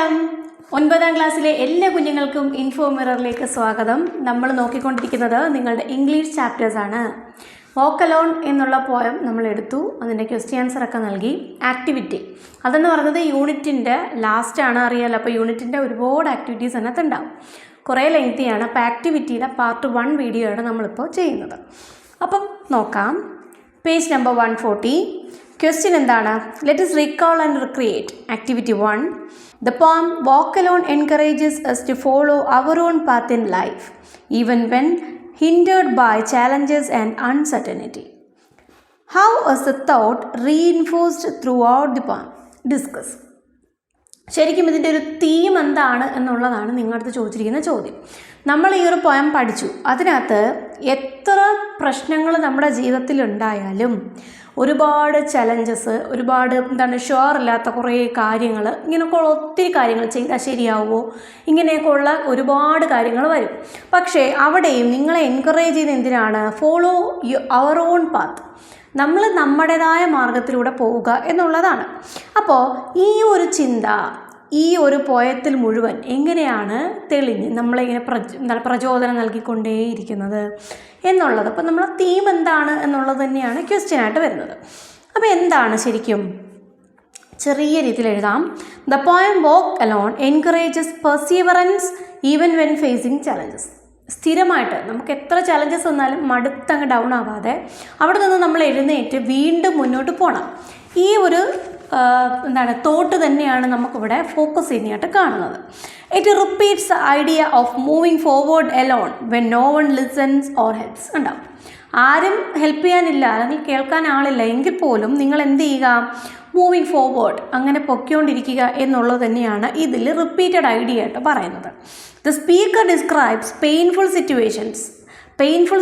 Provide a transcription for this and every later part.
നമസ്കാരം. 9ാം ക്ലാസ്സിലെ എല്ലാ കുഞ്ഞുങ്ങൾക്കും ഇൻഫോ മിററിലേക്ക് സ്വാഗതം. നമ്മൾ നോക്കിക്കൊണ്ടിരിക്കുന്നത് നിങ്ങളുടെ ഇംഗ്ലീഷ് ചാപ്റ്റേഴ്സാണ്. വാക്ക് അലോൺ എന്നുള്ള പോയം നമ്മൾ എടുത്തു, അതിൻ്റെ ക്വസ്റ്റ്യൻ ആൻസറൊക്കെ നൽകി. ആക്ടിവിറ്റി അതെന്ന് പറയുന്നത് യൂണിറ്റിൻ്റെ ലാസ്റ്റാണ്, അറിയാമല്ലോ. അപ്പോൾ യൂണിറ്റിൻ്റെ ഒരുപാട് ആക്ടിവിറ്റീസ് അതിനകത്തുണ്ടാവും, കുറേ ലെങ്തിയാണ്. അപ്പോൾ ആക്ടിവിറ്റിയുടെ പാർട്ട് 1 വീഡിയോ ആണ് നമ്മളിപ്പോൾ ചെയ്യുന്നത്. അപ്പം നോക്കാം. Page number 140. ക്വസ്റ്റ്യൻ എന്താണ്? Let us recall and recreate. Activity 1. The poem Walk Alone encourages us to follow our own path in life, even when hindered by challenges and uncertainty. How is the thought reinforced throughout the poem? Discuss. ശരിക്കും ഇതിൻ്റെ ഒരു theme എന്താണ് എന്നുള്ളതാണ് നിങ്ങളടുത്ത് ചോദിച്ചിരിക്കുന്ന ചോദ്യം. നമ്മൾ ഈ ഒരു പോയം പഠിച്ചു, അതിനകത്ത് എത്ര പ്രശ്നങ്ങൾ നമ്മുടെ ജീവിതത്തിൽ ഉണ്ടായാലും ഒരുപാട് ചലഞ്ചസ്, ഒരുപാട് ഷുവർ ഇല്ലാത്ത കുറേ കാര്യങ്ങൾ, ഇങ്ങനെയൊക്കെയുള്ള ഒത്തിരി കാര്യങ്ങൾ ചെയ്താൽ ശരിയാവുമോ, ഇങ്ങനെയൊക്കെയുള്ള ഒരുപാട് കാര്യങ്ങൾ വരും. പക്ഷേ അവിടെയും നിങ്ങളെ എൻകറേജ് ചെയ്യുന്ന എന്തിനാണ്? ഫോളോ അവർ ഓൺ പാത്ത്, നമ്മൾ നമ്മുടേതായ മാർഗത്തിലൂടെ പോവുക എന്നുള്ളതാണ്. അപ്പോൾ ഈ ഒരു ചിന്ത ഈ ഒരു പോയത്തിൽ മുഴുവൻ എങ്ങനെയാണ് തെളിഞ്ഞ് നമ്മളിങ്ങനെ പ്രചോദനം നൽകിക്കൊണ്ടേയിരിക്കുന്നത് എന്നുള്ളത്. അപ്പോൾ നമ്മളെ തീം എന്താണ് എന്നുള്ളത് തന്നെയാണ് ക്വസ്റ്റ്യനായിട്ട് വരുന്നത്. അപ്പോൾ എന്താണ് ശരിക്കും? ചെറിയ രീതിയിൽ എഴുതാം. The poem walk alone encourages perseverance even when facing challenges. സ്ഥിരമായിട്ട് നമുക്ക് എത്ര ചലഞ്ചസ് വന്നാലും മടുത്തങ്ങ് ഡൗൺ ആവാതെ അവിടെ നിന്ന് നമ്മൾ എഴുന്നേറ്റ് വീണ്ടും മുന്നോട്ട് പോകണം. ഈ ഒരു തോട്ട് തന്നെയാണ് നമുക്കിവിടെ ഫോക്കസ് ചെയ്യാനായിട്ട് കാണുന്നത്. It repeats the idea of moving forward alone when no one listens or helps. ഉണ്ടാവും, ആരും ഹെൽപ്പ് ചെയ്യാനില്ല അല്ലെങ്കിൽ കേൾക്കാൻ ആളില്ല എങ്കിൽ പോലും നിങ്ങൾ എന്ത് ചെയ്യുക? മൂവിങ് ഫോർവേഡ്, അങ്ങനെ പൊയ്ക്കൊണ്ടിരിക്കുക എന്നുള്ളത് തന്നെയാണ് ഇതിൽ റിപ്പീറ്റഡ് ഐഡിയ ആയിട്ട് പറയുന്നത്. The speaker describes painful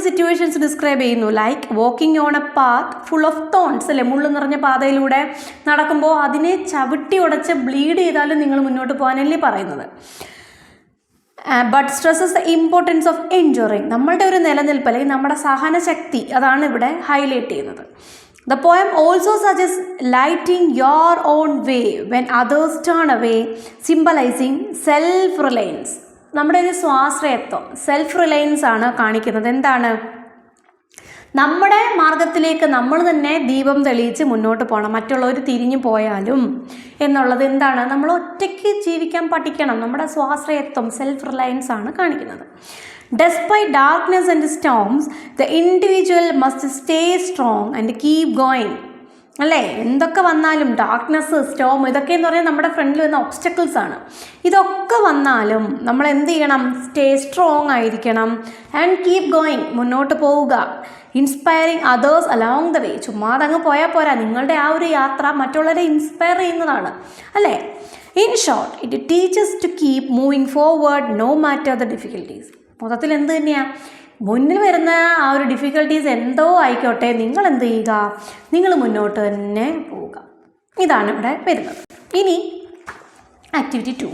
situations describe ചെയ്യുന്നു. Like walking on a path full of thorns, അല്ലേ? മുള്ളു നിറഞ്ഞ പാതയിലൂടെ നടക്കുമ്പോൾ അതിനെ ചവിട്ടി ഉടച്ച് ബ്ലീഡ് ചെയ്താലും നിങ്ങൾ മുന്നോട്ട് പോകാനല്ലേ പറയുന്നത്. But stresses the importance of enduring, നമ്മളുടെ ഒരു നിലനിൽപ്പ് അല്ലെങ്കിൽ നമ്മുടെ സഹനശക്തി, അതാണ് ഇവിടെ ഹൈലൈറ്റ് ചെയ്യുന്നത്. The poem also suggests lighting your own way when others turn away, symbolizing self-reliance. നമ്മുടെ ഒരു സ്വാശ്രയത്വം, സെൽഫ് റിലയൻസ് ആണ് കാണിക്കുന്നത്. എന്താണ്? നമ്മുടെ മാർഗത്തിലേക്ക് നമ്മൾ തന്നെ ദീപം തെളിയിച്ച് മുന്നോട്ട് പോകണം, മറ്റുള്ളവർ തിരിഞ്ഞു പോയാലും എന്നുള്ളത്. എന്താണ്? നമ്മൾ ഒറ്റയ്ക്ക് ജീവിക്കാൻ പഠിക്കണം. നമ്മുടെ സ്വാശ്രയത്വം, സെൽഫ് റിലയൻസ് ആണ് കാണിക്കുന്നത്. Despite darkness and storms, the individual must stay strong and keep going. അല്ലേ? എന്തൊക്കെ വന്നാലും, ഡാർക്ക്നെസ്, സ്റ്റോം, ഇതൊക്കെ എന്ന് പറയുന്നത് നമ്മുടെ ഫ്രണ്ടിൽ വരുന്ന ഒബ്സ്റ്റക്കിൾസ് ആണ്. ഇതൊക്കെ വന്നാലും നമ്മൾ എന്ത് ചെയ്യണം? സ്റ്റേ സ്ട്രോങ് ആയിരിക്കണം. ആൻഡ് കീപ് ഗോയിങ്, മുന്നോട്ട് പോവുക. Inspiring others along the way, ചുമ്മാതെ അങ്ങ് പോയാൽ പോരാ. നിങ്ങളുടെ ആ ഒരു യാത്ര മറ്റുള്ളവരെ ഇൻസ്പയർ ചെയ്യുന്നതാണ്, അല്ലേ? In short, it teaches to keep moving forward no matter the difficulties. മൊത്തത്തിൽ എന്ത് തന്നെയാണ്? മുന്നിൽ വരുന്ന ആ ഒരു ഡിഫിക്കൽട്ടീസ് എന്തോ ആയിക്കോട്ടെ, നിങ്ങൾ എന്ത് ചെയ്യുക? നിങ്ങൾ മുന്നോട്ട് തന്നെ പോവുക. ഇതാണ് ഇവിടെ വരുന്നത്. ഇനി activity 2.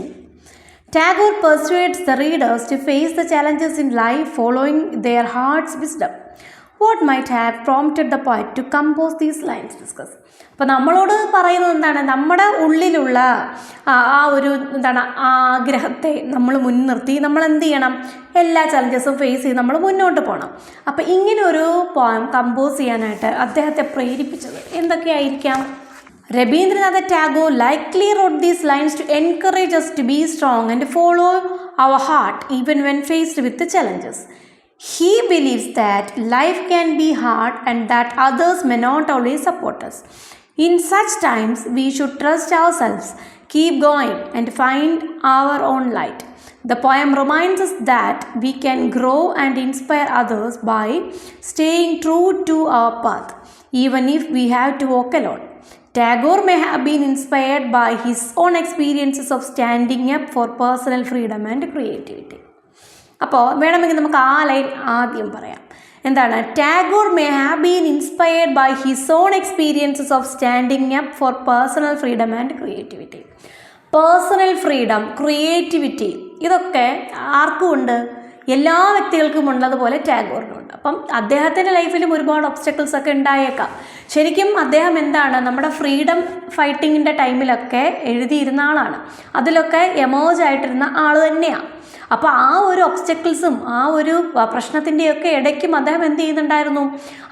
Tagore persuades the readers to face the challenges in life following their heart's wisdom. What might have prompted the poet to compose these lines? Discuss. അപ്പോൾ നമ്മളോട് പറയുന്നത് എന്താണ്? നമ്മുടെ ഉള്ളിലുള്ള ആ ഒരു ആഗ്രഹത്തെ നമ്മൾ മുൻനിർത്തി നമ്മൾ എന്ത് ചെയ്യണം? എല്ലാ ചലഞ്ചസും ഫേസ് ചെയ്ത് നമ്മൾ മുന്നോട്ട് പോകണം. അപ്പോൾ ഇങ്ങനെ ഒരു പോയം കമ്പോസ് ചെയ്യാനായിട്ട് അദ്ദേഹത്തെ പ്രേരിപ്പിച്ചത് എന്തൊക്കെയായിരിക്കാം? Rabindranath Tagore likely wrote these lines to encourage us to be strong and follow our heart even when faced with the challenges. He believes that life can be hard and that others may not always support us. In such times, we should trust ourselves, keep going, and find our own light. The poem reminds us that we can grow and inspire others by staying true to our path, even if we have to walk alone. Tagore may have been inspired by his own experiences of standing up for personal freedom and creativity. അപ്പോൾ വേണമെങ്കിൽ നമുക്ക് ആ line ആദ്യം പറയാം. എന്താണ്? Tagore may have been inspired by his own experiences of standing up for personal freedom and creativity. Personal freedom, creativity, ഇതൊക്കെ ആർക്കും ഉണ്ട്? എല്ലാ വ്യക്തികൾക്കും ഉള്ളതുപോലെ ടാഗോറിനുണ്ട്. അപ്പം അദ്ദേഹത്തിൻ്റെ ലൈഫിലും ഒരുപാട് ഒബ്സ്റ്റക്കിൾസ് ഒക്കെ ഉണ്ടായേക്കാം. ശരിക്കും അദ്ദേഹം എന്താണ്, നമ്മുടെ ഫ്രീഡം ഫൈറ്റിങ്ങിൻ്റെ ടൈമിലൊക്കെ എഴുതിയിരുന്ന ആളാണ്, അതിലൊക്കെ എമേർജ് ആയിട്ടിരുന്ന ആൾ തന്നെയാണ്. അപ്പോൾ ആ ഒരു ഒബ്സ്റ്റക്കിൾസും ആ ഒരു പ്രശ്നത്തിൻ്റെയൊക്കെ ഇടയ്ക്കും അദ്ദേഹം എന്ത് ചെയ്യുന്നുണ്ടായിരുന്നു,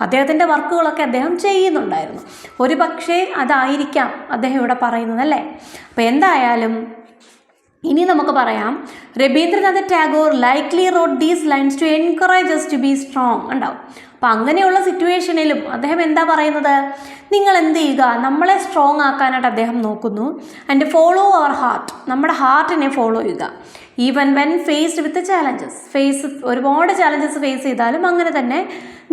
അദ്ദേഹത്തിൻ്റെ വർക്കുകളൊക്കെ അദ്ദേഹം ചെയ്യുന്നുണ്ടായിരുന്നു. ഒരു പക്ഷേ അതായിരിക്കാം അദ്ദേഹം ഇവിടെ പറയുന്നത് അല്ലേ. അപ്പോൾ എന്തായാലും ഇനി നമുക്ക് പറയാം, Rabindranath Tagore likely wrote these lines to encourage us to be strong ഉണ്ടാവും. അപ്പം അങ്ങനെയുള്ള സിറ്റുവേഷനിലും അദ്ദേഹം എന്താ പറയുന്നത്, നിങ്ങൾ എന്ത് ചെയ്യുക, നമ്മളെ സ്ട്രോങ് ആക്കാനായിട്ട് അദ്ദേഹം നോക്കുന്നു. ആൻഡ് ഫോളോ അവർ ഹാർട്ട്, നമ്മുടെ ഹാർട്ടിനെ ഫോളോ ചെയ്യുക. Even when faced with challenges, ഒരുപാട് ചാലഞ്ചസ് ഫേസ് ചെയ്താലും അങ്ങനെ തന്നെ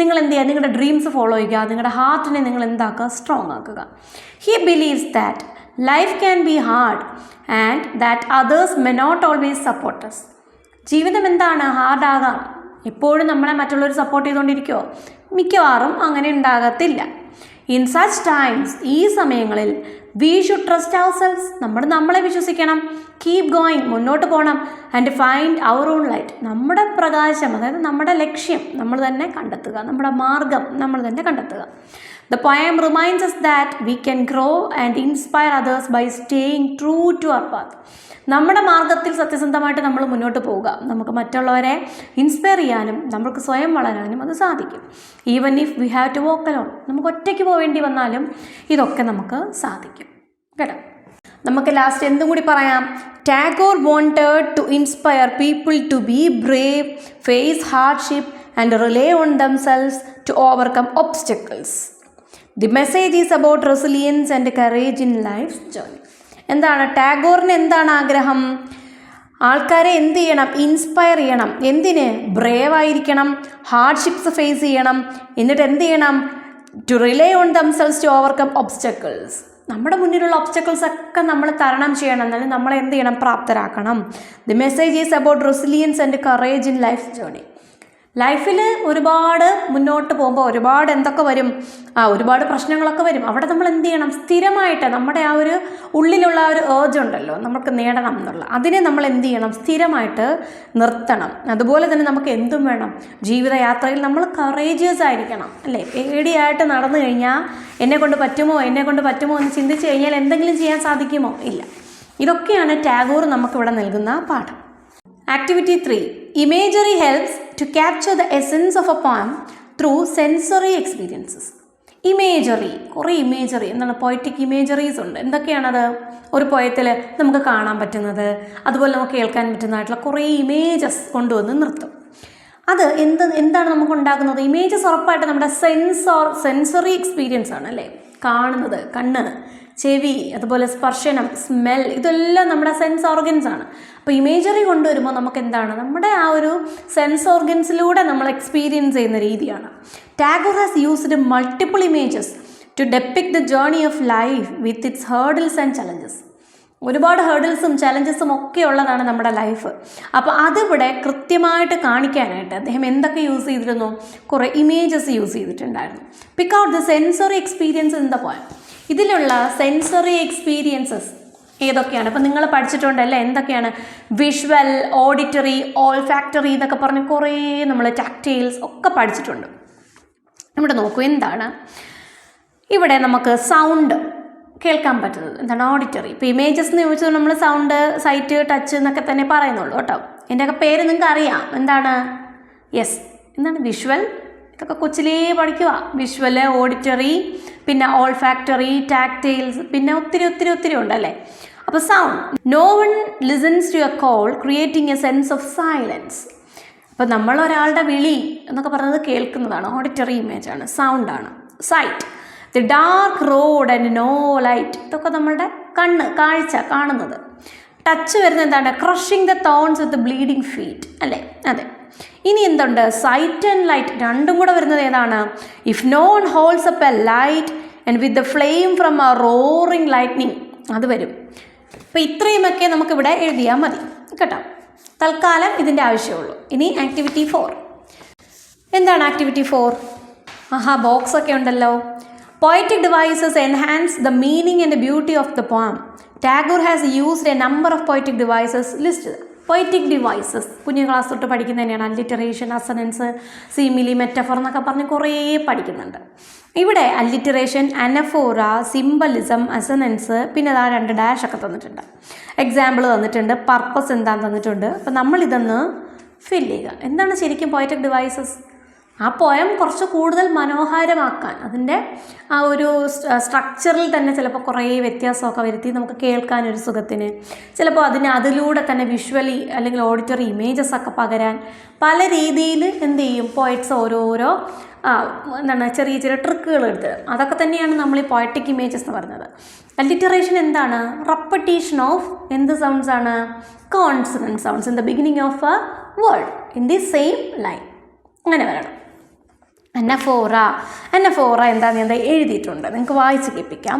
നിങ്ങൾ എന്ത് ചെയ്യുക, നിങ്ങളുടെ ഡ്രീംസ് ഫോളോ ചെയ്യുക, നിങ്ങളുടെ ഹാർട്ടിനെ നിങ്ങൾ എന്താക്കുക, സ്ട്രോങ് ആക്കുക. He believes that life can be hard and that others may not always support us. ജീവിതം എന്താണ്, ഹാർഡാകാം. എപ്പോഴും നമ്മളെ മറ്റുള്ളവർ സപ്പോർട്ട് ചെയ്തുകൊണ്ടിരിക്കുമോ? മിക്കവാറും അങ്ങനെ ഉണ്ടാകത്തില്ല. ഇൻ സച്ച് ടൈംസ്, ഈ സമയങ്ങളിൽ we should trust ourselves, നമ്മളെ വിശ്വസിക്കണം. കീപ് ഗോയിങ്, മുന്നോട്ട് പോകണം. And find our own light, നമ്മുടെ പ്രകാശം, അതായത് നമ്മുടെ ലക്ഷ്യം നമ്മൾ തന്നെ കണ്ടെത്തുക, നമ്മുടെ മാർഗം നമ്മൾ തന്നെ കണ്ടെത്തുക. The poem reminds us that we can grow and inspire others by staying true to our path. നമ്മുടെ മാർഗത്തിൽ സത്യസന്ധമായിട്ട് നമ്മൾ മുന്നോട്ട് പോവുക. നമുക്ക് മറ്റുള്ളവരെ ഇൻസ്പയർ ചെയ്യാനും നമുക്ക് സ്വയം വളരാനും അത് സാധിക്കും. Even if we have to walk alone, നമുക്ക് ഒറ്റയ്ക്ക് പോവേണ്ടി വന്നാലും ഇതൊക്കെ നമുക്ക് സാധിക്കും കേട്ടോ. നമുക്ക് ലാസ്റ്റ് എന്തും കൂടി പറയാം. Tagore wanted to inspire people to be brave, face hardship and rely on themselves to overcome obstacles. The message is about resilience and courage in life's journey. എന്താണ് ടാഗോറിന് എന്താണ് ആഗ്രഹം? ആൾക്കാരെ എന്ത് ചെയ്യണം? ഇൻസ്പയർ ചെയ്യണം. എന്തിന്? ബ്രേവ് ആയിരിക്കണം, ഹാർഡ്ഷിപ്സ് ഫേസ് ചെയ്യണം, എന്നിട്ട് എന്ത് ചെയ്യണം? To rely on themselves to overcome obstacles. നമ്മുടെ മുന്നിലുള്ള ഒബ്സ്റ്റക്കിൾസ് ഒക്കെ നമ്മൾ തരണം ചെയ്യണം, എന്നാലും നമ്മളെ എന്ത് ചെയ്യണം? പ്രാപ്തരാക്കണം. The message is about resilience and courage in life journey. ലൈഫിൽ ഒരുപാട് മുന്നോട്ട് പോകുമ്പോൾ ഒരുപാട് എന്തൊക്കെ വരും, ഒരുപാട് പ്രശ്നങ്ങളൊക്കെ വരും. അവിടെ നമ്മൾ എന്ത് ചെയ്യണം? സ്ഥിരമായിട്ട് നമ്മുടെ ആ ഒരു ഉള്ളിലുള്ള ആ ഒരു ഏർജ് ഉണ്ടല്ലോ, നമുക്ക് നേടണം എന്നുള്ള, അതിനെ നമ്മൾ എന്ത് ചെയ്യണം? സ്ഥിരമായിട്ട് നിർത്തണം. അതുപോലെ തന്നെ നമുക്ക് എന്തും വേണം, ജീവിതയാത്രയിൽ നമ്മൾ കറേജിയസ് ആയിരിക്കണം അല്ലേ. പേടിയായിട്ട് നടന്നു കഴിഞ്ഞാൽ എന്നെ കൊണ്ട് പറ്റുമോ എന്ന് ചിന്തിച്ച് കഴിഞ്ഞാൽ എന്തെങ്കിലും ചെയ്യാൻ സാധിക്കുമോ? ഇല്ല. ഇതൊക്കെയാണ് ടാഗോർ നമുക്കിവിടെ നൽകുന്ന പാഠം. Activity 3. Imagery helps to capture the essence of a poem through sensory experiences. Imagery, കുറേ ഇമേജറി എന്താണ്, പോയറ്റിക് ഇമേജറീസ് ഉണ്ട്. എന്തൊക്കെയാണത്? ഒരു പോയത്തിൽ നമുക്ക് കാണാൻ പറ്റുന്നത്, അതുപോലെ നമുക്ക് കേൾക്കാൻ പറ്റുന്നതായിട്ടുള്ള കുറേ ഇമേജസ് കൊണ്ടുവന്ന് നിർത്തും. അത് എന്താണ് നമുക്ക് ഉണ്ടാക്കുന്നത്? ഇമേജസ് ഉറപ്പായിട്ട് നമ്മുടെ സെൻസറി എക്സ്പീരിയൻസ് ആണ് അല്ലേ. കാണുന്നത്, കണ്ണ്, ചെവി, അതുപോലെ സ്പർശനം, സ്മെൽ, ഇതെല്ലാം നമ്മുടെ സെൻസ് ഓർഗൻസ് ആണ്. അപ്പോൾ ഇമേജറി കൊണ്ടുവരുമ്പോൾ നമുക്ക് എന്താണ്, നമ്മുടെ ആ ഒരു സെൻസ് ഓർഗൻസിലൂടെ നമ്മൾ എക്സ്പീരിയൻസ് ചെയ്യുന്ന രീതിയാണ്. Tagore has used multiple images to depict the journey of life with its hurdles and challenges. ഒരുപാട് ഹേർഡിൽസും ചലഞ്ചസും ഒക്കെ ഉള്ളതാണ് നമ്മുടെ ലൈഫ്. അപ്പോൾ അതിവിടെ കൃത്യമായിട്ട് കാണിക്കാനായിട്ട് അദ്ദേഹം എന്തൊക്കെ യൂസ് ചെയ്തിരുന്നു? കുറേ ഇമേജസ് യൂസ് ചെയ്തിട്ടുണ്ടായിരുന്നു. Pick out the sensory experience in the poem. ഇതിലുള്ള സെൻസറി എക്സ്പീരിയൻസസ് ഏതൊക്കെയാണ്? അപ്പോൾ നിങ്ങൾ പഠിച്ചിട്ടുണ്ടല്ലേ എന്തൊക്കെയാണ്? വിഷ്വൽ, ഓഡിറ്ററി, ഓൾഫാക്ടറി എന്നൊക്കെ പറഞ്ഞ് കുറേ നമ്മൾ ടാക്റ്റൈൽസ് ഒക്കെ പഠിച്ചിട്ടുണ്ട്. ഇവിടെ നോക്കൂ, എന്താണ് ഇവിടെ നമുക്ക് സൗണ്ട് കേൾക്കാൻ പറ്റുന്നത്, എന്താണ്? ഓഡിറ്ററി. ഇപ്പോൾ ഇമേജസ് എന്ന് ചോദിച്ചാൽ നമ്മൾ സൗണ്ട്, സൈറ്റ്, ടച്ച് എന്നൊക്കെ തന്നെ പറയുന്നുള്ളൂ കേട്ടോ. എൻ്റെയൊക്കെ പേര് നിങ്ങൾക്ക് അറിയാം. എന്താണ്? യെസ്, എന്താണ്? വിഷ്വൽ. ഇതൊക്കെ കൊച്ചിലേ പഠിക്കുക. വിഷ്വല്, ഓഡിറ്ററി, പിന്നെ ഓൾഫാക്ടറി, ടാക്റ്റൈൽസ്, പിന്നെ ഒത്തിരി ഉണ്ടല്ലേ. അപ്പോൾ sound, no one listens to a call creating a sense of silence. അപ്പോൾ നമ്മൾ ഒരാളുടെ വിളി എന്നൊക്കെ പറയുന്നത് കേൾക്കുന്നതാണ്, ഓഡിറ്ററി ഇമേജാണ്, സൗണ്ടാണ്. Sight, the dark road and no light, ഇതൊക്കെ നമ്മളുടെ കണ്ണ്, കാഴ്ച, കാണുന്നത്. ടച്ച് വരുന്നത് എന്താണ്? Crushing the thorns with bleeding feet അല്ലേ. അതെ. ഇനി എന്തുണ്ട്? സൈറ്റ് ആൻഡ് ലൈറ്റ്, രണ്ടും കൂടെ വരുന്നത് ഏതാണ്? If no one holds up a light and with the flame from a roaring lightning, അത് വരും. അപ്പോൾ ഇത്രയുമൊക്കെ നമുക്കിവിടെ എഴുതിയാൽ മതി കേട്ടോ. തൽക്കാലം ഇതിൻ്റെ ആവശ്യമുള്ളൂ. ഇനി ആക്ടിവിറ്റി 4. എന്താണ് ആക്ടിവിറ്റി 4? ബോക്സ് ഒക്കെ ഉണ്ടല്ലോ. Poetic devices enhance the meaning and the beauty of the poem. Tagore has used a number of poetic devices listed. Poetic devices കുഞ്ഞു ക്ലാസ് തൊട്ട് പഠിക്കുന്ന തന്നെയാണ്. അല്ലിറ്ററേഷൻ, അസനൻസ്, സിമിലി, മെറ്റഫർ എന്നൊക്കെ പറഞ്ഞ് കുറേ പഠിക്കുന്നുണ്ട്. ഇവിടെ അല്ലിറ്ററേഷൻ, അനഫോറ, സിംബലിസം, അസനൻസ്, പിന്നെ അതാ 2 ഡാഷ് ഒക്കെ തന്നിട്ടുണ്ട്. എക്സാമ്പിൾ തന്നിട്ടുണ്ട്, പർപ്പസ് എന്താണെന്ന് തന്നിട്ടുണ്ട്. അപ്പോൾ നമ്മളിതൊന്ന് ഫില്ല് ചെയ്യുക. എന്താണ് ശരിക്കും പൊയറ്റിക് ഡിവൈസസ്? ആ പോയം കുറച്ച് കൂടുതൽ മനോഹരമാക്കാൻ, അതിൻ്റെ ആ ഒരു സ്ട്രക്ചറിൽ തന്നെ ചിലപ്പോൾ കുറേ വ്യത്യാസമൊക്കെ വരുത്തി നമുക്ക് കേൾക്കാനൊരു സുഖത്തിന്, ചിലപ്പോൾ അതിലൂടെ തന്നെ വിഷ്വലി അല്ലെങ്കിൽ ഓഡിറ്ററി ഇമേജസ് ഒക്കെ പകരാൻ പല രീതിയിൽ എന്ത് ചെയ്യും പോയറ്റ്സ് ഓരോരോ ചെറിയ ചെറിയ ട്രിക്കുകൾ എടുത്ത്. അതൊക്കെ തന്നെയാണ് നമ്മൾ ഈ പോയറ്റിക് ഇമേജസ് എന്ന് പറയുന്നത്. അല്ലിറ്ററേഷൻ എന്താണ്? റെപ്പറ്റീഷൻ ഓഫ് എന്ത് സൗണ്ട്സ് ആണ്? Consonant sounds in the beginning of a word in the same line. അങ്ങനെ വരണം. അനഫോറ എന്താണെന്ന് ഞാൻ എഴുതിയിട്ടുണ്ട്, നിങ്ങൾക്ക് വായിച്ച് കേൾപ്പിക്കാം.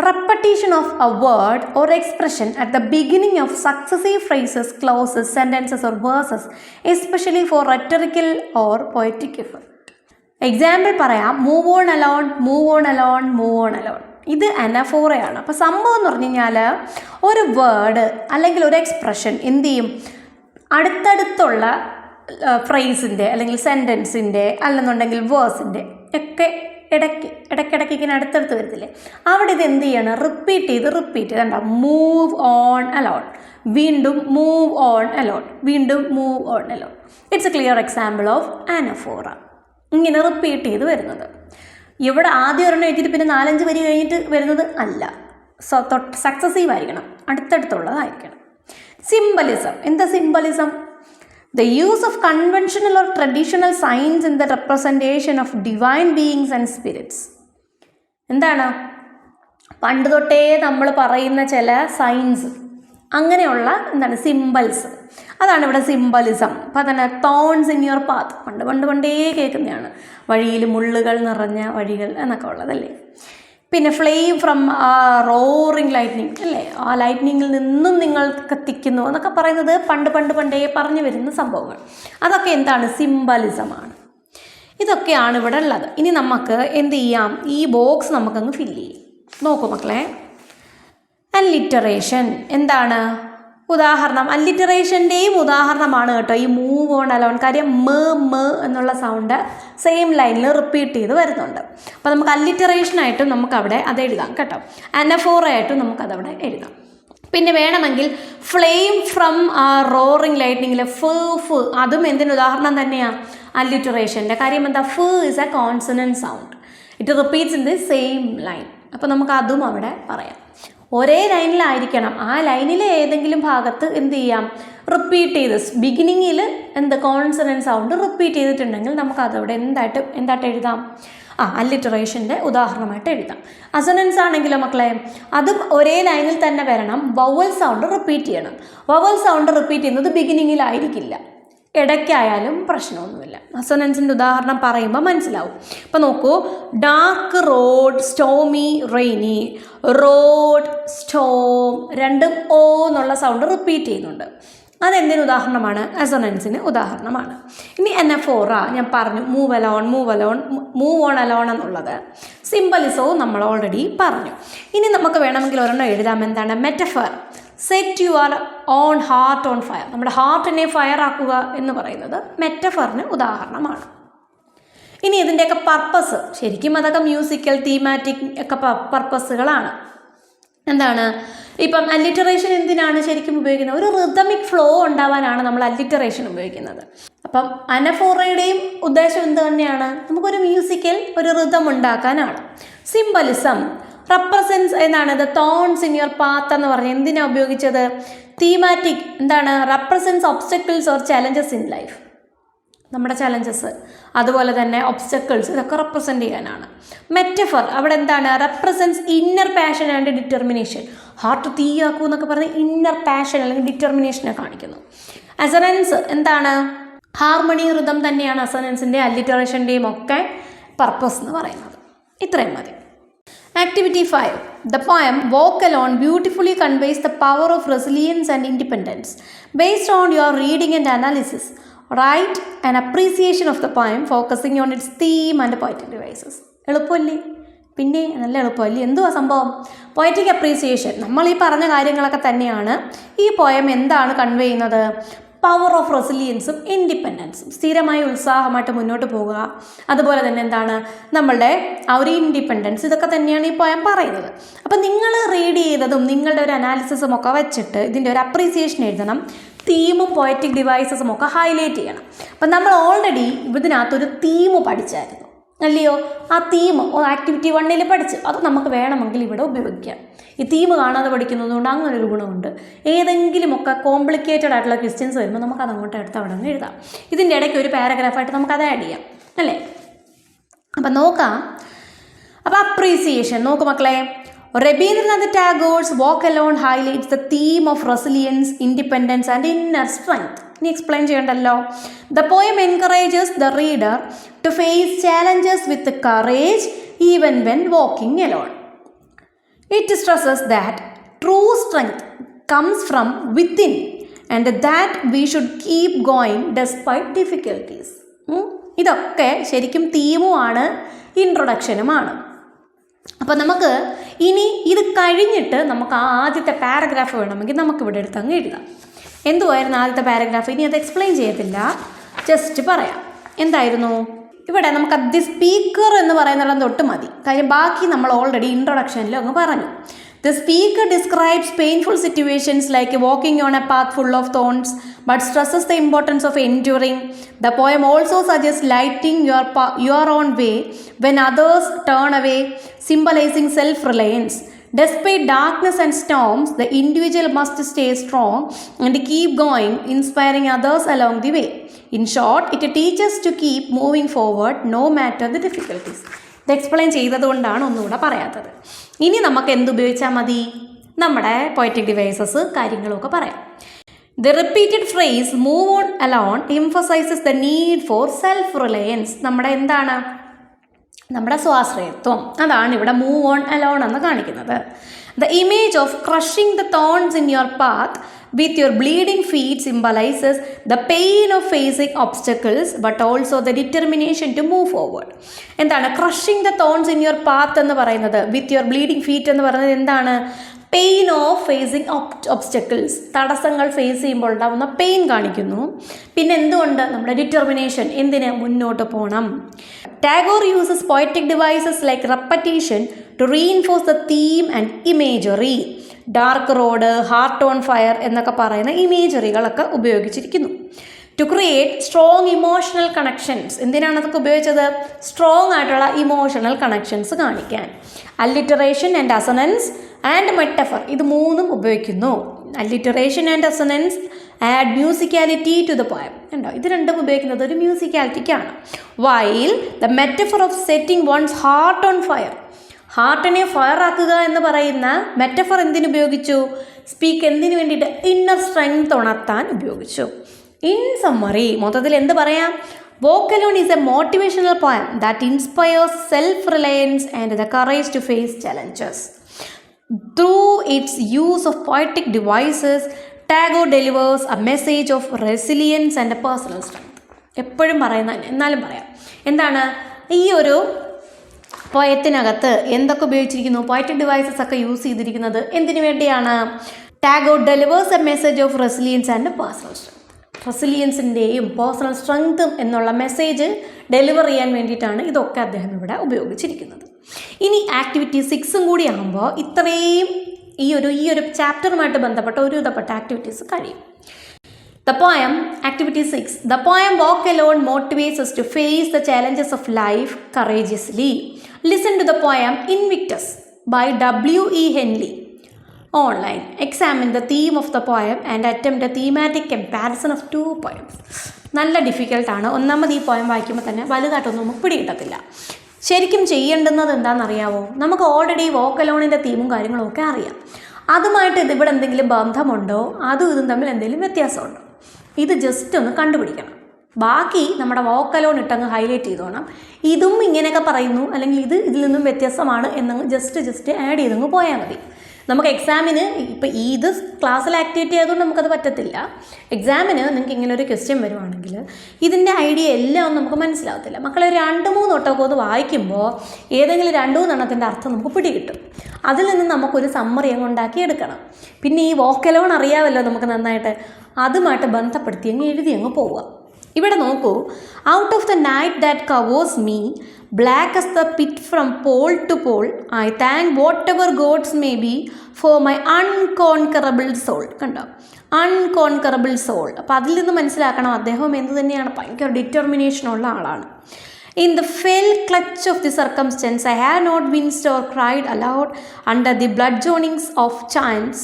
Repetition of a word or expression at the beginning of successive phrases, clauses, sentences or verses, especially for rhetorical or poetic effect. Example പറയാം. Move on alone, move on alone, move on alone. ഇത് അനഫോറയാണ്. അപ്പോൾ സംഭവം എന്ന് പറഞ്ഞു കഴിഞ്ഞാൽ ഒരു word അല്ലെങ്കിൽ ഒരു എക്സ്പ്രഷൻ എന്ത് ചെയ്യും, അടുത്തടുത്തുള്ള ഫ്രേസിൻ്റെ അല്ലെങ്കിൽ സെൻറ്റൻസിൻ്റെ അല്ലെന്നുണ്ടെങ്കിൽ വേഴ്സിൻ്റെ ഒക്കെ ഇടയ്ക്കിടയ്ക്ക് ഇങ്ങനെ അടുത്തടുത്ത് വരത്തില്ലേ, അവിടെ ഇത് എന്ത് ചെയ്യണം? റിപ്പീറ്റ് ചെയ്ത് കണ്ടോ, മൂവ് ഓൺ അലോൺ, വീണ്ടും മൂവ് ഓൺ അലോൺ, വീണ്ടും move on alone. It's a clear example of anaphora. ഇങ്ങനെ റിപ്പീറ്റ് ചെയ്ത് വരുന്നത്. ഇവിടെ ആദ്യം ഒരെണ്ണം എഴുതിയിട്ട് പിന്നെ 4-5 വരി കഴിഞ്ഞിട്ട് വരുന്നത് അല്ല, സക്സസീവ് ആയിരിക്കണം, അടുത്തടുത്തുള്ളതായിരിക്കണം. സിംബലിസം. എന്താ symbolism? The use of conventional or traditional signs in the representation of divine beings and spirits. എന്താണ്? പണ്ട് തൊട്ടേ നമ്മൾ പറയുന്ന ചില സൈൻസ്, അങ്ങനെയുള്ള സിംബൽസ്, അതാണ് ഇവിടെ സിംബലിസം. അപ്പോൾ തന്നെ തോൺസ് ഇൻ യുവർ പാത്ത്, പണ്ടേ കേൾക്കുന്നതാണ്. വഴിയിൽ മുള്ളുകൾ നിറഞ്ഞ വഴികൾ എന്നൊക്കെ ഉള്ളതല്ലേ. പിന്നെ ഫ്ലെയിം ഫ്രം റോറിങ് ലൈറ്റ്നിങ് അല്ലേ, ആ ലൈറ്റ്നിങ്ങിൽ നിന്നും നിങ്ങൾ കത്തിക്കുന്നു എന്നൊക്കെ പറയുന്നത് പണ്ടേ പറഞ്ഞു വരുന്ന സംഭവങ്ങൾ. അതൊക്കെ എന്താണ്? സിംബലിസമാണ്. ഇതൊക്കെയാണ് ഇവിടെ ഉള്ളത്. ഇനി നമുക്ക് എന്ത് ചെയ്യാം? ഈ ബോക്സ് നമുക്കങ്ങ് ഫില്ല് ചെയ്യും. നോക്കൂ മക്കളെ, അല്ലിറ്ററേഷൻ എന്താണ്? ഉദാഹരണം. അല്ലിറ്ററേഷൻ്റെയും ഉദാഹരണമാണ് കേട്ടോ ഈ മൂവ് ഓൺ അലോൺ. കാര്യം മ എന്നുള്ള സൗണ്ട് സെയിം ലൈനിൽ റിപ്പീറ്റ് ചെയ്ത് വരുന്നുണ്ട്. അപ്പോൾ നമുക്ക് അല്ലിറ്ററേഷനായിട്ടും നമുക്കവിടെ അത് എഴുതാം കേട്ടോ. അനഫോറയായിട്ടും നമുക്കതവിടെ എഴുതാം. പിന്നെ വേണമെങ്കിൽ ഫ്ലെയിം ഫ്രം റോറിങ് ലൈറ്റ്നിങ്ങിൽ ഫ് അതും എന്തിന് ഉദാഹരണം തന്നെയാണ്? അല്ലിറ്ററേഷൻ്റെ. കാര്യം എന്താ? F is a consonant sound, it repeats in the same line. അപ്പോൾ നമുക്ക് അതും അവിടെ പറയാം. ഒരേ ലൈനിലായിരിക്കണം, ആ ലൈനിലെ ഏതെങ്കിലും ഭാഗത്ത് എന്ത് ചെയ്യാം? റിപ്പീറ്റ് ചെയ്ത് ബിഗിനിങ്ങിൽ കോൺസണന്റ് സൗണ്ട് റിപ്പീറ്റ് ചെയ്തിട്ടുണ്ടെങ്കിൽ നമുക്കതവിടെ എന്തായിട്ട് എഴുതാം? അല്ലിറ്ററേഷൻ്റെ ഉദാഹരണമായിട്ട് എഴുതാം. അസനൻസ് ആണെങ്കിലോ മക്കളെ, അതും ഒരേ ലൈനിൽ തന്നെ വരണം, വവൽ സൗണ്ട് റിപ്പീറ്റ് ചെയ്യണം. വവൽ സൗണ്ട് റിപ്പീറ്റ് ചെയ്യുന്നത് ബിഗിനിങ്ങിലായിരിക്കില്ല, ഇടയ്ക്കായാലും പ്രശ്നമൊന്നുമില്ല. അസനൻസിൻ്റെ ഉദാഹരണം പറയുമ്പോൾ മനസ്സിലാവും. ഇപ്പോൾ നോക്കൂ, dark road, stormy, rainy. Road, Storm രണ്ടും ഓ എന്നുള്ള സൗണ്ട് റിപ്പീറ്റ് ചെയ്യുന്നുണ്ട്. അതെന്തിന് ഉദാഹരണമാണ്? അസനൻസിന് ഉദാഹരണമാണ്. ഇനി അനഫോറ ഞാൻ പറഞ്ഞു, move alone, move on alone എന്നുള്ളത്. സിംബലിസവും നമ്മൾ ഓൾറെഡി പറഞ്ഞു. ഇനി നമുക്ക് വേണമെങ്കിൽ ഒരെണ്ണം എഴുതാം. എന്താണ്? Metaphor. Set your own heart on fire. നമ്മുടെ ഹാർട്ടിനെ ഫയർ ആക്കുക എന്ന് പറയുന്നത് മെറ്റഫറിന് ഉദാഹരണമാണ്. ഇനി ഇതിൻ്റെയൊക്കെ പർപ്പസ്, ശരിക്കും അതൊക്കെ മ്യൂസിക്കൽ, തീമാറ്റിക് ഒക്കെ പർപ്പസുകളാണ്. എന്താണ്? ഇപ്പം അല്ലിറ്ററേഷൻ എന്തിനാണ് ശരിക്കും ഉപയോഗിക്കുന്നത്? ഒരു റിതമിക് ഫ്ലോ ഉണ്ടാവാനാണ് നമ്മൾ അല്ലിറ്ററേഷൻ ഉപയോഗിക്കുന്നത്. അപ്പം അനഫോറയുടെയും ഉദ്ദേശം എന്ത് തന്നെയാണ്? നമുക്കൊരു മ്യൂസിക്കൽ ഒരു റിതം ഉണ്ടാക്കാനാണ്. സിംബലിസം റെപ്രസെൻസ് എന്താണ്? The thorns in your path എന്ന് പറഞ്ഞ് എന്തിനാണ് ഉപയോഗിച്ചത്? തീമാറ്റിക് എന്താണ്? Represents obstacles or challenges in life, നമ്മുടെ ചലഞ്ചസ്, അതുപോലെ തന്നെ ഒബ്സ്റ്റക്കിൾസ്, ഇതൊക്കെ റെപ്രസെൻ്റ് ചെയ്യാനാണ്. മെറ്റഫർ അവിടെ എന്താണ്? Represents inner passion and determination. Heart തീയാക്കൂ എന്നൊക്കെ പറഞ്ഞ് ഇന്നർ പാഷൻ അല്ലെങ്കിൽ ഡിറ്റർമിനേഷനെ കാണിക്കുന്നു. അസനൻസ് എന്താണ്? ഹാർമണി, റിതം തന്നെയാണ് അസനൻസിൻ്റെ അല്ലിറ്ററേഷൻ്റെയും ഒക്കെ പർപ്പസ് എന്ന് പറയുന്നത്. ഇത്രയും മതി. Activity 5. The poem Walk Alone beautifully conveys the power of resilience and independence. Based on your reading and analysis, write an appreciation of the poem focusing on its theme and poetic devices. എളുപ്പമല്ലേ? പിന്നെ നല്ല എളുപ്പമല്ലേ? എന്തുവാ സംഭവം? Poetic appreciation. നമ്മൾ ഈ പറഞ്ഞ കാര്യങ്ങളൊക്കെ തന്നെയാണ്. ഈ പോയം എന്താണ് കൺവേ ചെയ്യുന്നത്? പവർ ഓഫ് റെസിലിയൻസും ഇൻഡിപെൻഡൻസും. സ്ഥിരമായി ഉത്സാഹമായിട്ട് മുന്നോട്ട് പോകുക, അതുപോലെ തന്നെ എന്താണ് നമ്മളുടെ ആ ഒരു ഇൻഡിപെൻഡൻസ്, ഇതൊക്കെ തന്നെയാണ് ഈ പോയം പറയുന്നത്. അപ്പം നിങ്ങൾ റീഡ് ചെയ്തതും നിങ്ങളുടെ ഒരു അനാലിസിസും ഒക്കെ വെച്ചിട്ട് ഇതിൻ്റെ ഒരു അപ്രീസിയേഷൻ എഴുതണം. തീമും പോയറ്റിക് ഡിവൈസസും ഒക്കെ ഹൈലൈറ്റ് ചെയ്യണം. അപ്പം നമ്മൾ ഓൾറെഡി ഇതിനകത്തൊരു തീം പഠിച്ചായിരുന്നു അല്ലയോ? ആ തീം ആക്ടിവിറ്റി 1 പഠിച്ചു. അത് നമുക്ക് വേണമെങ്കിൽ ഇവിടെ ഉപയോഗിക്കാം. ഈ തീം കാണാതെ പഠിക്കുന്നതുകൊണ്ട് അങ്ങനെ ഒരു ഗുണമുണ്ട്. ഏതെങ്കിലുമൊക്കെ കോംപ്ലിക്കേറ്റഡ് ആയിട്ടുള്ള ക്വസ്റ്റ്യൻസ് വരുമ്പോൾ നമുക്ക് അത് അങ്ങോട്ട് എടുത്ത് അവിടെ നിന്ന് എഴുതാം. ഇതിൻ്റെ ഇടയ്ക്ക് ഒരു പാരഗ്രാഫായിട്ട് നമുക്കത് ആഡ് ചെയ്യാം അല്ലേ? അപ്പം നോക്കാം. അപ്പോൾ അപ്രീസിയേഷൻ നോക്ക് മക്കളെ. Rabindranath Tagore's Walk Alone highlights the theme of resilience, independence and inner strength. ഇനി explain ചെയ്യണ്ടല്ലോ. The poem encourages the reader to face challenges with courage even when walking alone. It stresses that true strength comes from within and that we should keep going despite difficulties. ഇതൊക്കെ ശരിക്കും തീമുമാണ്, ഇൻട്രൊഡക്ഷനുമാണ്. അപ്പോൾ നമുക്ക് ഇനി ഇത് കഴിഞ്ഞിട്ട് നമുക്ക് ആ ആദ്യത്തെ പാരഗ്രാഫ് വേണമെങ്കിൽ നമുക്കിവിടെ എടുത്ത് അങ്ങ് എഴുതാം. എന്തുവായിരുന്നു ആദ്യത്തെ പാരഗ്രാഫ്? ഇനി അത് എക്സ്പ്ലെയിൻ ചെയ്യത്തില്ല, ജസ്റ്റ് പറയാം. എന്തായിരുന്നു ഇവിടെ? നമുക്ക് ദി സ്പീക്കർ എന്ന് പറയുന്നിടം തൊട്ട് മതി. കാര്യം ബാക്കി നമ്മൾ ഓൾറെഡി ഇൻട്രൊഡക്ഷനിൽ അങ്ങ് പറഞ്ഞു. The speaker describes painful situations like walking on a path full of thorns but stresses the importance of enduring. The poem also suggests lighting your own way when others turn away, symbolizing self-reliance. Despite darkness and storms, the individual must stay strong and keep going, inspiring others along the way. In short, it teaches to keep moving forward no matter the difficulties. ഇത് explain ചെയ്തതുകൊണ്ടാണ് ഒന്നുകൂടെ പറയാത്തത്. ഇനി നമുക്ക് എന്തുപയോഗിച്ചാൽ മതി? നമ്മുടെ poetic devices കാര്യങ്ങളൊക്കെ പറയാം. The repeated phrase move on alone emphasizes the need for self-reliance. നമ്മുടെ എന്താണ്? നമ്മുടെ സ്വാശ്രയത്വം. അതാണ് ഇവിടെ മൂവ് ഓൺ അലോൺ എന്ന് കാണിക്കുന്നത്. The image of crushing the thorns in your path with your bleeding feet symbolizes the pain of facing obstacles but also the determination to move forward. എന്താണ് crushing the thorns in your path എന്ന് പറയുന്നത്? with your bleeding feet എന്ന് പറയുന്നത് എന്താണ്? Pain of facing obstacles. തടസ്സങ്ങൾ face ചെയ്യുമ്പോൾ ഉണ്ടാകുന്ന pain കാണിക്കുന്നു. പിന്നെ എന്തുകൊണ്ട്? നമ്മുടെ ഡിറ്റർമിനേഷൻ. എന്തിന്? മുന്നോട്ട് പോകണം. Tagore uses poetic devices like repetition to reinforce the theme and imagery. Dark road, heart on fire എന്നൊക്കെ പറയുന്ന ഇമേജറികളൊക്കെ ഉപയോഗിച്ചിരിക്കുന്നു. To create strong emotional connections. എന്തിനാണ് അതൊക്കെ ഉപയോഗിച്ചത്? സ്ട്രോങ് ആയിട്ടുള്ള ഇമോഷണൽ കണക്ഷൻസ് കാണിക്കാൻ. Alliteration and assonance and metaphor, ഇത് മൂന്നും ഉപയോഗിക്കുന്നു. Alliteration and assonance add musicality to the poem. ഉണ്ടോ? ഇത് രണ്ടും ഉപയോഗിക്കുന്നത് ഒരു മ്യൂസിക്കാലിറ്റിക്കാണ്. While the metaphor of setting one's heart on fire, ഹാർട്ടിനെ fire ആക്കുക എന്ന് പറയുന്ന മെറ്റഫർ എന്തിനുപയോഗിച്ചു? സ്പീക്ക് എന്തിനു വേണ്ടിയിട്ട്? ഇന്നർ സ്ട്രെങ്ത് ഉണർത്താൻ ഉപയോഗിച്ചു. ഇൻ സമ്മറി, മൊത്തത്തിൽ എന്ത് പറയാം? Walk Alone is a motivational poem that inspires self-reliance and the courage to face challenges. Through its use of poetic devices, Tagore delivers a message of resilience and personal strength. എപ്പോഴും പറയുന്ന, എന്നാലും പറയാം. എന്താണ് ഈ ഒരു പോയത്തിനകത്ത് എന്തൊക്കെ ഉപയോഗിച്ചിരിക്കുന്നു? പോയറ്റിക് ഡിവൈസസ് ഒക്കെ യൂസ് ചെയ്തിരിക്കുന്നത് എന്തിനു വേണ്ടിയാണ്? Tagore delivers a message of resilience and personal strength. റെസിലിയൻസിൻ്റെയും പേഴ്സണൽ സ്ട്രെങ്ത്തും എന്നുള്ള മെസ്സേജ് ഡെലിവർ ചെയ്യാൻ വേണ്ടിയിട്ടാണ് ഇതൊക്കെ അദ്ദേഹം ഇവിടെ ഉപയോഗിച്ചിരിക്കുന്നത്. ഇനി ആക്ടിവിറ്റി 6 കൂടി ആകുമ്പോൾ ഇത്രയും ഈ ഒരു ചാപ്റ്ററുമായിട്ട് ബന്ധപ്പെട്ട ഒരുവിധപ്പെട്ട ആക്ടിവിറ്റീസ് കഴിയും. The poem, Activity 6. The poem Walk Alone motivates us to face the challenges of life courageously. Listen to the poem Invictus by W.E. Henley. Online. Examine the theme of the poem and attempt a thematic comparison of 2 poems. നല്ല ഡിഫിക്കൽട്ടാണ്. ഒന്നാമത് ഈ poem വായിക്കുമ്പോൾ തന്നെ വലുതായിട്ടൊന്നും നമുക്ക് പിടികിട്ടത്തില്ല. ശരിക്കും ചെയ്യേണ്ടുന്നത് എന്താണെന്നറിയാവോ? നമുക്ക് already walk അലോണിൻ്റെ തീമും കാര്യങ്ങളും ഒക്കെ അറിയാം. അതുമായിട്ട് ഇതിവിടെ എന്തെങ്കിലും ബന്ധമുണ്ടോ? അതും ഇതും തമ്മിൽ എന്തെങ്കിലും വ്യത്യാസമുണ്ടോ? ഇത് ജസ്റ്റ് ഒന്ന് കണ്ടുപിടിക്കണം. ബാക്കി നമ്മുടെ വോക്ക് അലോൺ ഇട്ടങ്ങ് ഹൈലൈറ്റ് ചെയ്തോണം. ഇതും ഇങ്ങനെയൊക്കെ പറയുന്നു, അല്ലെങ്കിൽ ഇതിൽ നിന്നും വ്യത്യസ്തമാണ് എന്നങ്ങ് ജസ്റ്റ് ആഡ് ചെയ്തങ്ങ് പോയാൽ മതി. നമുക്ക് എക്സാമിന് ഇപ്പോൾ ഇത് ക്ലാസ്സിൽ ആക്ടിവിറ്റി ആയതുകൊണ്ട് നമുക്കത് പറ്റത്തില്ല. എക്സാമിന് നിങ്ങൾക്ക് ഇങ്ങനെ ഒരു ക്വസ്റ്റ്യൻ വരുവാണെങ്കിൽ ഇതിൻ്റെ ഐഡിയ എല്ലാം നമുക്ക് മനസ്സിലാവത്തില്ല. മക്കളെ 2-3 വട്ടമൊക്കെ ഒന്ന് വായിക്കുമ്പോൾ ഏതെങ്കിലും 2-3 എണ്ണത്തിൻ്റെ അർത്ഥം നമുക്ക് പിടികിട്ടും. അതിൽ നിന്ന് നമുക്കൊരു സമ്മറി അങ്ങ് ഉണ്ടാക്കി എടുക്കണം. പിന്നെ ഈ വോക്കലോൺ അറിയാമല്ലോ നമുക്ക് നന്നായിട്ട്, അതുമായിട്ട് ബന്ധപ്പെടുത്തി അങ്ങ് എഴുതി അങ്ങ് പോവുക. ഇവിടെ നോക്കൂ, out of the night that covers me black as the pit from pole to pole, I thank whatever gods may be for my unconquerable soul. കണ്ടോ, അൺകോൺകറബിൾ സോൾ. അപ്പോൾ അതിൽ നിന്ന് മനസ്സിലാക്കണം അദ്ദേഹം എന്ത് തന്നെയാണ്, ഭയങ്കര ഡിറ്റർമിനേഷനുള്ള ആളാണ്. In the fell clutch of the circumstance, I have not winced or cried aloud under the bludgeonings of chance.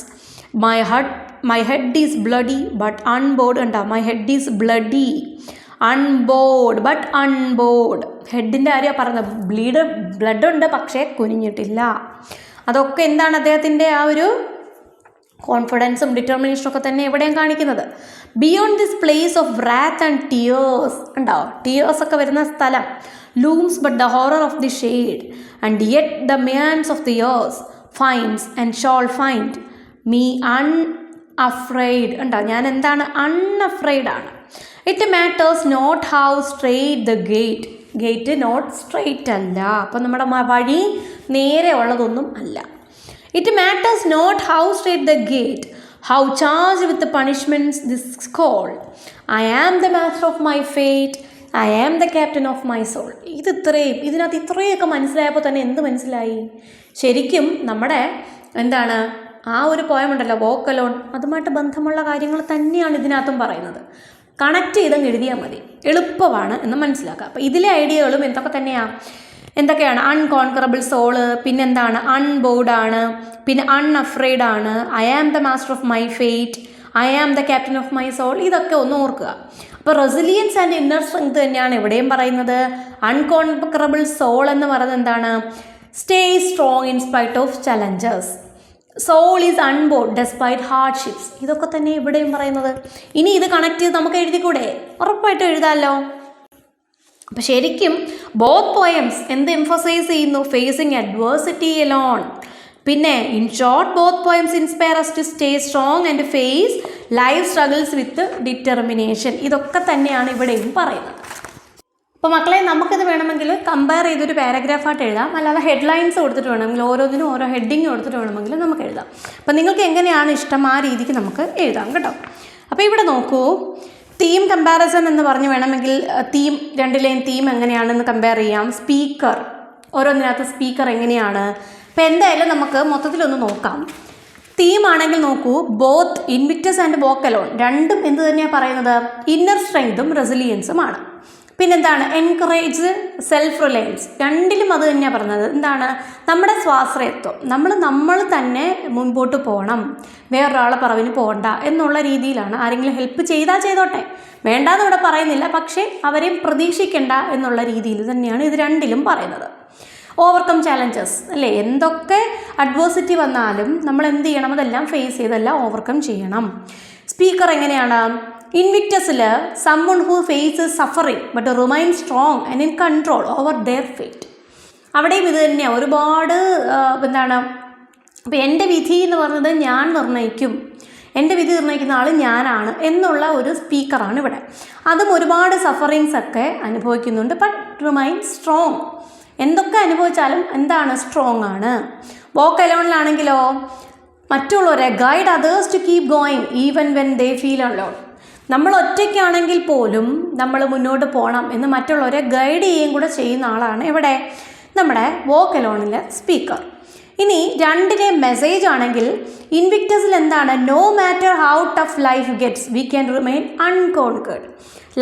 My head is bloody but unbowed. My head is bloody unbowed but unbowed. ഹെഡിൻ്റെ കാര്യമാണ് പറഞ്ഞത്. Blood ഉണ്ട് പക്ഷേ കുനിഞ്ഞിട്ടില്ല. അതൊക്കെ എന്താണ് അദ്ദേഹത്തിൻ്റെ ആ ഒരു കോൺഫിഡൻസും ഡിറ്റർമിനേഷനും ഒക്കെ തന്നെ എവിടെയും കാണിക്കുന്നത്. Beyond this place of wrath and tears, ഉണ്ടാവും ടീയേഴ്സ് ഒക്കെ വരുന്ന സ്ഥലം, looms but the horror of the shade, and yet the means of the years finds and shall find me unafraid. ഉണ്ടാവും ഞാൻ എന്താണ്, unafraid ആണ്. It matters not how strait the gate not strait അല്ല, അപ്പം നമ്മുടെ വഴി നേരെ ഉള്ളതൊന്നും അല്ല. It matters not how strait the gate, how charge with punishments this call, I am the master of my fate, I am the captain of my soul. ഇതിനകത്ത് ഇത്രയൊക്കെ മനസ്സിലായപ്പോൾ തന്നെ എന്ത് മനസ്സിലായി? ശരിക്കും നമ്മുടെ എന്താണ് ആ ഒരു പോയമുണ്ടല്ലോ വോക്കലോൺ, അതുമായിട്ട് ബന്ധമുള്ള കാര്യങ്ങൾ തന്നെയാണ് ഇതിനകത്തും പറയുന്നത്. കണക്ട് ചെയ്തങ്ങ് എഴുതിയാൽ മതി, എളുപ്പമാണ് എന്ന് മനസ്സിലാക്കുക. അപ്പോൾ ഇതിലെ ഐഡിയകളും എന്തൊക്കെയാണ് അൺകോൺകറബിൾ സോള്, പിന്നെന്താണ് അൺബോർഡ് ആണ്, പിന്നെ അൺഅഫ്രെയ്ഡ് ആണ്, I am the master of my fate, I am the captain of my soul. ഇതൊക്കെ ഒന്ന് ഓർക്കുക. അപ്പോൾ റെസിലിയൻസ് ആൻഡ് ഇന്നർ സ്ട്രെങ്ത് തന്നെയാണ് എവിടെയും പറയുന്നത്. അൺകോൺകറബിൾ സോൾ എന്ന് പറയുന്നത് എന്താണ്, stay strong in spite of challenges. Soul is unbowed despite hardships. ഇതൊക്കെ തന്നെ ഇവിടെയും പറയുന്നത്. ഇനി ഇത് കണക്ട് ചെയ്ത് നമുക്ക് എഴുതിക്കൂടെ? ഉറപ്പായിട്ടും എഴുതാമല്ലോ. അപ്പം ശരിക്കും ബോത്ത് പോയംസ് എന്ത് എംഫസൈസ് ചെയ്യുന്നു? Facing adversity alone. പിന്നെ in short both poems inspire us to stay strong and face life struggles with determination. ഇതൊക്കെ തന്നെയാണ് ഇവിടെയും പറയുന്നത്. അപ്പോൾ മക്കളെ, നമുക്കിത് വേണമെങ്കിൽ കമ്പയർ ചെയ്തൊരു പാരഗ്രാഫായിട്ട് എഴുതാം, അല്ലാതെ ഹെഡ്ലൈൻസ് കൊടുത്തിട്ട് വേണമെങ്കിൽ ഓരോന്നിനും ഓരോ ഹെഡിങ് കൊടുത്തിട്ട് വേണമെങ്കിൽ നമുക്ക് എഴുതാം. അപ്പോൾ നിങ്ങൾക്ക് എങ്ങനെയാണ് ഇഷ്ടം ആ രീതിക്ക് നമുക്ക് എഴുതാം കേട്ടോ. അപ്പോൾ ഇവിടെ നോക്കൂ, തീം കമ്പാരിസൺ എന്ന് പറഞ്ഞ് വേണമെങ്കിൽ രണ്ടിലെയും തീം എങ്ങനെയാണെന്ന് കമ്പയർ ചെയ്യാം. സ്പീക്കർ, ഓരോന്നിനകത്ത് സ്പീക്കർ എങ്ങനെയാണ്. അപ്പോൾ എന്തായാലും നമുക്ക് മൊത്തത്തിലൊന്ന് നോക്കാം. തീം ആണെങ്കിൽ നോക്കൂ, ബോത്ത് ഇൻവിക്ടസ് ആൻഡ് വോക്കലോൺ രണ്ടും എന്ത് തന്നെയാണ് പറയുന്നത്? ഇന്നർ സ്ട്രെങ്തും റെസിലിയൻസുമാണ്. പിന്നെന്താണ്? Encourage self Reliance. രണ്ടിലും അത് തന്നെയാണ് പറഞ്ഞത്. എന്താണ്? നമ്മുടെ സ്വാശ്രയത്വം, നമ്മൾ തന്നെ മുൻപോട്ട് പോകണം, വേറൊരാളെ പറവിന് പോകണ്ട എന്നുള്ള രീതിയിലാണ്. ആരെങ്കിലും ഹെൽപ്പ് ചെയ്താൽ ചെയ്തോട്ടെ, വേണ്ടാന്ന് ഇവിടെ പറയുന്നില്ല, പക്ഷേ അവരെയും പ്രതീക്ഷിക്കേണ്ട എന്നുള്ള രീതിയിൽ തന്നെയാണ് ഇത് രണ്ടിലും പറയുന്നത്. ഓവർകം ചാലഞ്ചസ് അല്ലേ, എന്തൊക്കെ അഡ്വേഴ്സിറ്റി വന്നാലും നമ്മൾ എന്ത് ചെയ്യണം? അതെല്ലാം ഫേസ് ചെയ്തെല്ലാം ഓവർകം ചെയ്യണം. സ്പീക്കർ എങ്ങനെയാണ്? ഇൻവിക്ടസിൽ someone who faces suffering but remains strong and in control over their fate. അവിടെയും ഇത് തന്നെയാണ്. ഒരുപാട് അപ്പോൾ എൻ്റെ വിധി എന്ന് പറയുന്നത് ഞാൻ നിർണ്ണയിക്കും, എൻ്റെ വിധി നിർണ്ണയിക്കുന്ന ആൾ ഞാനാണ് എന്നുള്ള ഒരു സ്പീക്കറാണ് ഇവിടെ. അതും ഒരുപാട് സഫറിങ്സ് ഒക്കെ അനുഭവിക്കുന്നുണ്ട്, ബട്ട് റിമൈൻ സ്ട്രോങ്. എന്തൊക്കെ അനുഭവിച്ചാലും എന്താണ്? സ്ട്രോങ് ആണ്. വോക്ക് അലോണിലാണെങ്കിലോ മറ്റുള്ളവരെ guide others to keep going even when they feel alone. നമ്മൾ ഒറ്റയ്ക്കാണെങ്കിൽ പോലും നമ്മൾ മുന്നോട്ട് പോകണം എന്ന് മറ്റുള്ളവരെ ഗൈഡ് ചെയ്യുകയും കൂടെ ചെയ്യുന്ന ആളാണ് ഇവിടെ നമ്മുടെ വോക്ക് അലോണിലെ സ്പീക്കർ. ഇനി രണ്ടിലെ മെസ്സേജ് ആണെങ്കിൽ ഇൻവിക്ടസിൽ എന്താണ്? No matter how tough life gets we can remain unconquered.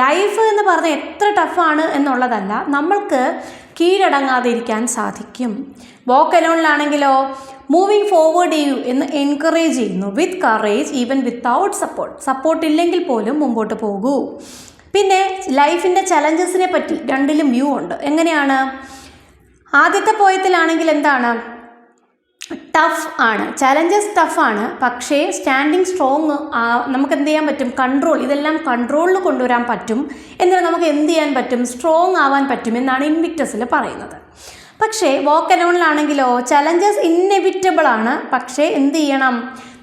Life എന്ന് പറഞ്ഞാൽ എത്ര ടഫാണ് എന്നുള്ളതല്ല, നമ്മൾക്ക് കീഴടങ്ങാതെ ഇരിക്കാൻ സാധിക്കും. വോക്ക് അലോണിലാണെങ്കിലോ മൂവിങ് ഫോർവേഡ് ചെയ്യൂ എന്ന് എൻകറേജ് ചെയ്യുന്നു. With courage even without support ഇല്ലെങ്കിൽ പോലും മുമ്പോട്ട് പോകൂ. പിന്നെ ലൈഫിൻ്റെ ചലഞ്ചസിനെ പറ്റി രണ്ടിലും വ്യൂ ഉണ്ട്. എങ്ങനെയാണ്? ആദ്യത്തെ പോയത്തിലാണെങ്കിൽ എന്താണ്? ടഫ് ആണ്, ചലഞ്ചസ് ടഫാണ്, പക്ഷേ സ്റ്റാൻഡിങ് സ്ട്രോങ്. നമുക്ക് എന്ത് ചെയ്യാൻ പറ്റും? കൺട്രോൾ, ഇതെല്ലാം കൺട്രോളിൽ കൊണ്ടുവരാൻ പറ്റും. എന്നാൽ നമുക്ക് എന്ത് ചെയ്യാൻ പറ്റും? സ്ട്രോങ് ആവാൻ പറ്റും എന്നാണ് ഇൻവിക്ടസിൽ പറയുന്നത്. പക്ഷേ വാക്ക് അലോണിലാണെങ്കിലോ ചലഞ്ചസ് ഇന്നെവിറ്റബിൾ ആണ്. പക്ഷേ എന്ത് ചെയ്യണം?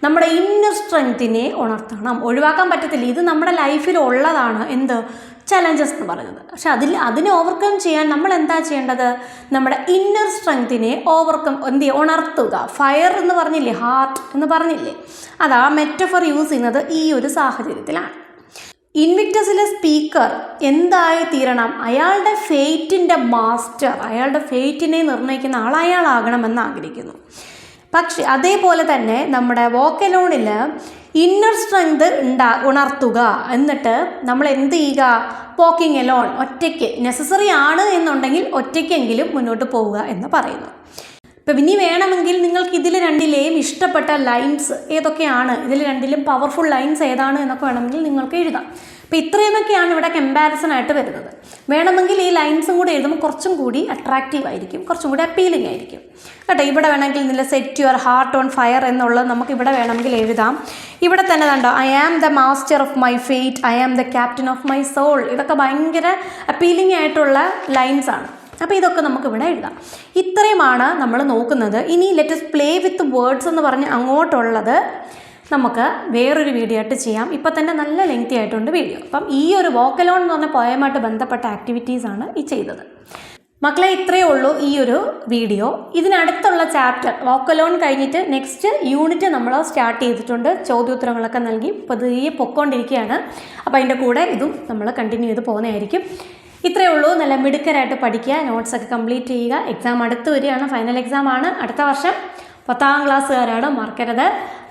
നമ്മുടെ ഇന്നർ സ്ട്രെങ്ത്തിനെ ഉണർത്തണം. ഒഴിവാക്കാൻ പറ്റത്തില്ല. ഇത് നമ്മുടെ ലൈഫിൽ ഉള്ളതാണ്. എന്ത്? ചലഞ്ചസ് എന്ന് പറയുന്നത്. പക്ഷെ അതിനെ ഓവർകം ചെയ്യാൻ നമ്മൾ എന്താ ചെയ്യേണ്ടത്? നമ്മുടെ ഇന്നർ സ്ട്രെങ്ത്തിനെ ഉണർത്തുക. ഫയർ എന്ന് പറഞ്ഞില്ലേ, ഹാർട്ട് എന്ന് പറഞ്ഞില്ലേ, അതാ മെറ്റഫർ യൂസ് ചെയ്യുന്നത് ഈ ഒരു സാഹചര്യത്തിലാണ്. ഇൻവിക്ടസിലെ സ്പീക്കർ എന്തായി തീരണം? അയാളുടെ ഫെയ്റ്റിൻ്റെ മാസ്റ്റർ, അയാളുടെ ഫെയ്റ്റിനെ നിർണ്ണയിക്കുന്ന ആൾ അയാളാകണമെന്ന് ആഗ്രഹിക്കുന്നു. പക്ഷെ അതേപോലെ തന്നെ നമ്മുടെ വാക്ക് അലോണിൽ ഇന്നർ സ്ട്രെങ്ത് ഉണർത്തുക. എന്നിട്ട് നമ്മൾ എന്ത് ചെയ്യുക? വാക്കിംഗ് അലോൺ, ഒറ്റയ്ക്ക് നെസസറി ആണ് എന്നുണ്ടെങ്കിൽ ഒറ്റയ്ക്കെങ്കിലും മുന്നോട്ട് പോവുക എന്ന് പറയുന്നു. ഇപ്പം ഇനി വേണമെങ്കിൽ നിങ്ങൾക്ക് ഇതിൽ രണ്ടിലെയും ഇഷ്ടപ്പെട്ട ലൈൻസ് ഏതൊക്കെയാണ്, ഇതിൽ രണ്ടിലും പവർഫുൾ ലൈൻസ് ഏതാണ് എന്നൊക്കെ വേണമെങ്കിൽ നിങ്ങൾക്ക് എഴുതാം. അപ്പോൾ ഇത്രയുമൊക്കെയാണ് ഇവിടെ കമ്പാരിസൺ ആയിട്ട് വരുന്നത്. വേണമെങ്കിൽ ഈ ലൈൻസും കൂടി എഴുതുമ്പോൾ കുറച്ചും കൂടി അട്രാക്റ്റീവ് ആയിരിക്കും, കുറച്ചും കൂടി അപ്പീലിംഗ് ആയിരിക്കും കേട്ടോ. ഇവിടെ വേണമെങ്കിൽ നിങ്ങൾ set your heart on fire എന്നുള്ളത് നമുക്ക് ഇവിടെ വേണമെങ്കിൽ എഴുതാം. ഇവിടെ തന്നെ കണ്ടോ, I am the master of my fate, I am the captain of my soul. ഇതൊക്കെ ഭയങ്കര അപ്പീലിംഗ് ആയിട്ടുള്ള ലൈൻസ് ആണ്. അപ്പോൾ ഇതൊക്കെ നമുക്കിവിടെ എഴുതാം. ഇത്രയുമാണ് നമ്മൾ നോക്കുന്നത്. ഇനി ലെറ്റസ് പ്ലേ വിത്ത് വേർഡ്സ് എന്ന് പറഞ്ഞ് അങ്ങോട്ടുള്ളത് നമുക്ക് വേറൊരു വീഡിയോ ആയിട്ട് ചെയ്യാം. ഇപ്പം തന്നെ നല്ല ലെങ്തി ആയിട്ടുണ്ട് വീഡിയോ. അപ്പം ഈ ഒരു വാക്ക് അലോൺ എന്ന് പറഞ്ഞ പോയമായിട്ട് ബന്ധപ്പെട്ട ആക്ടിവിറ്റീസാണ് ഈ ചെയ്തത്. മക്കളെ ഇത്രയേ ഉള്ളൂ ഈ ഒരു വീഡിയോ. ഇതിനടുത്തുള്ള ചാപ്റ്റർ വാക്ക് അലോൺ കഴിഞ്ഞിട്ട് നെക്സ്റ്റ് യൂണിറ്റ് നമ്മൾ സ്റ്റാർട്ട് ചെയ്തിട്ടുണ്ട്. ചോദ്യോത്തരങ്ങളൊക്കെ നൽകി പതിയെ പൊക്കോണ്ടിരിക്കുകയാണ്. അപ്പോൾ അതിൻ്റെ കൂടെ ഇതും നമ്മൾ കണ്ടിന്യൂ ചെയ്ത് പോകുന്നതായിരിക്കും. ഇത്രയേ ഉള്ളൂ. നല്ല മിടുക്കരായിട്ട് പഠിക്കുക, നോട്ട്സൊക്കെ കംപ്ലീറ്റ് ചെയ്യുക. എക്സാം അടുത്ത് വരികയാണ്, ഫൈനൽ എക്സാം ആണ് അടുത്ത വർഷം. 10ാം ക്ലാസ്സുകാരാണ്, മറക്കരുത്.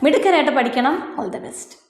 മിടുക്കരായിട്ട് പഠിക്കണം. All the best.